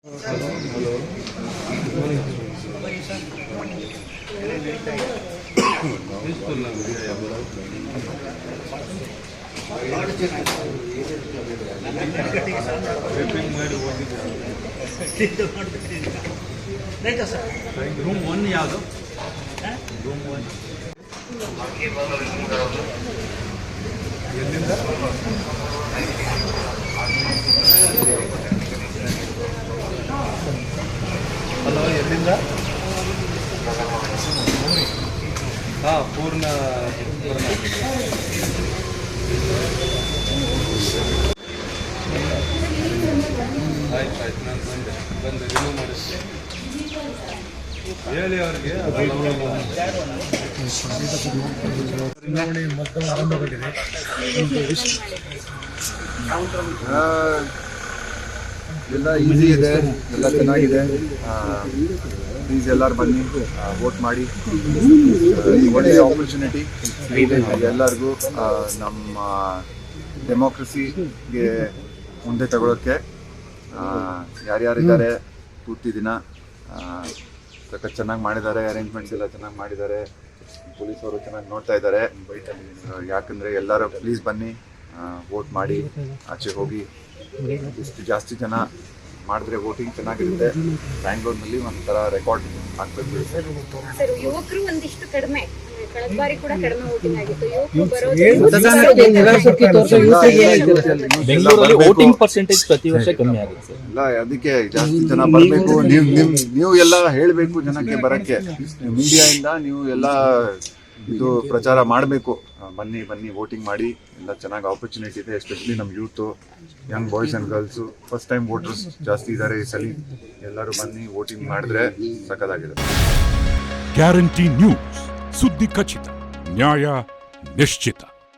Room 1 ಯಾವುದು? Room 1 ಎಲ್ಲಿಂದ? Hello, ಎಲ್ಲಿಂದ? ಹಾಂ, ಪೂರ್ಣ ಆಯ್ತು ನಾನು ಬಂದು ರಿಮೂವ್ ಮಾಡಿಸ್ತೀನಿ. ಹೇಳಿ ಅವ್ರಿಗೆ. ಚುನಾವಣೆ ಮತದಾನ ಆರಂಭಗೊಂಡಿದೆ. ಎಲ್ಲ ಈಸಿ ಇದೆ, ಎಲ್ಲ ಚೆನ್ನಾಗಿದೆ. ಪ್ಲೀಸ್ ಎಲ್ಲರೂ ಬನ್ನಿ, ವೋಟ್ ಮಾಡಿ. ಒಳ್ಳೆಯ ಆಪರ್ಚುನಿಟಿ ಎಲ್ಲರಿಗೂ ನಮ್ಮ ಡೆಮೋಕ್ರಸಿಗೆ ಮುಂದೆ ತಗೊಳ್ಳೋಕ್ಕೆ. ಯಾರ್ಯಾರಿದ್ದಾರೆ ಪೂರ್ತಿ ದಿನ ಸಖತ್ ಚೆನ್ನಾಗಿ ಮಾಡಿದ್ದಾರೆ, ಅರೇಂಜ್ಮೆಂಟ್ಸ್ ಎಲ್ಲ ಚೆನ್ನಾಗಿ ಮಾಡಿದ್ದಾರೆ, ಪೊಲೀಸವರು ಚೆನ್ನಾಗಿ ನೋಡ್ತಾ ಇದ್ದಾರೆ. ಯಾಕಂದರೆ ಎಲ್ಲರೂ ಪ್ಲೀಸ್ ಬನ್ನಿ, ವೋಟ್ ಮಾಡಿ, ಆಚೆ ಹೋಗಿ. ಇಷ್ಟು ಜಾಸ್ತಿ ಜನ ಮಾಡಿದ್ರೆ ವೋಟಿಂಗ್ ಚೆನ್ನಾಗಿರುತ್ತೆ. ಬ್ಯಾಂಗ್ಳೂರಿನಲ್ಲಿ ಒಂಥರ ರೆಕಾರ್ಡ್ ಆಗ್ಬೇಕು. ಸರ್, ಯುವಕರು ಒಂದಿಷ್ಟು ಕಡಿಮೆ, ಕಳೆದ ಬಾರಿ ಕೂಡ ಕಡಿಮೆ ವೋಟಿಂಗ್ ಆಗಿತ್ತು. ಬೆಂಗಳೂರಲ್ಲಿ ವೋಟಿಂಗ್ ಪರ್ಸೆಂಟೇಜ್ ಪ್ರತಿ ವರ್ಷ ಕಮ್ಮಿ ಆಗುತ್ತೆ. ಇಲ್ಲ, ಅದಕ್ಕೆ ಜಾಸ್ತಿ ಜನ ಬರಬೇಕು. ನೀವು ಎಲ್ಲ ಹೇಳಬೇಕು ಜನಕ್ಕೆ ಬರಕ್ಕೆ. ಮೀಡಿಯಾಯಿಂದ ನೀವು ಎಲ್ಲ ಇದು ಪ್ರಚಾರ ಮಾಡಬೇಕು. ಬನ್ನಿ ಬನ್ನಿ, ವೋಟಿಂಗ್ ಮಾಡಿ. ಎಲ್ಲ ಚೆನ್ನಾಗಿ ಆಪರ್ಚುನಿಟಿ ಇದೆ, ಎಸ್ಪೆಷಲಿ ನಮ್ಮ youth, Young boys and girls. First time voters ಜಾಸ್ತಿ ಇದ್ದಾರೆ ಈ ಸಲ. ಎಲ್ಲರೂ ಬನ್ನಿ, ವೋಟಿಂಗ್ ಮಾಡಿದ್ರೆ ಸಖತ್ತಾಗಿದೆ. ಗ್ಯಾರಂಟಿ ನ್ಯೂಸ್, ಸುದ್ದಿ ಖಚಿತ, ನ್ಯಾಯ ನಿಶ್ಚಿತ.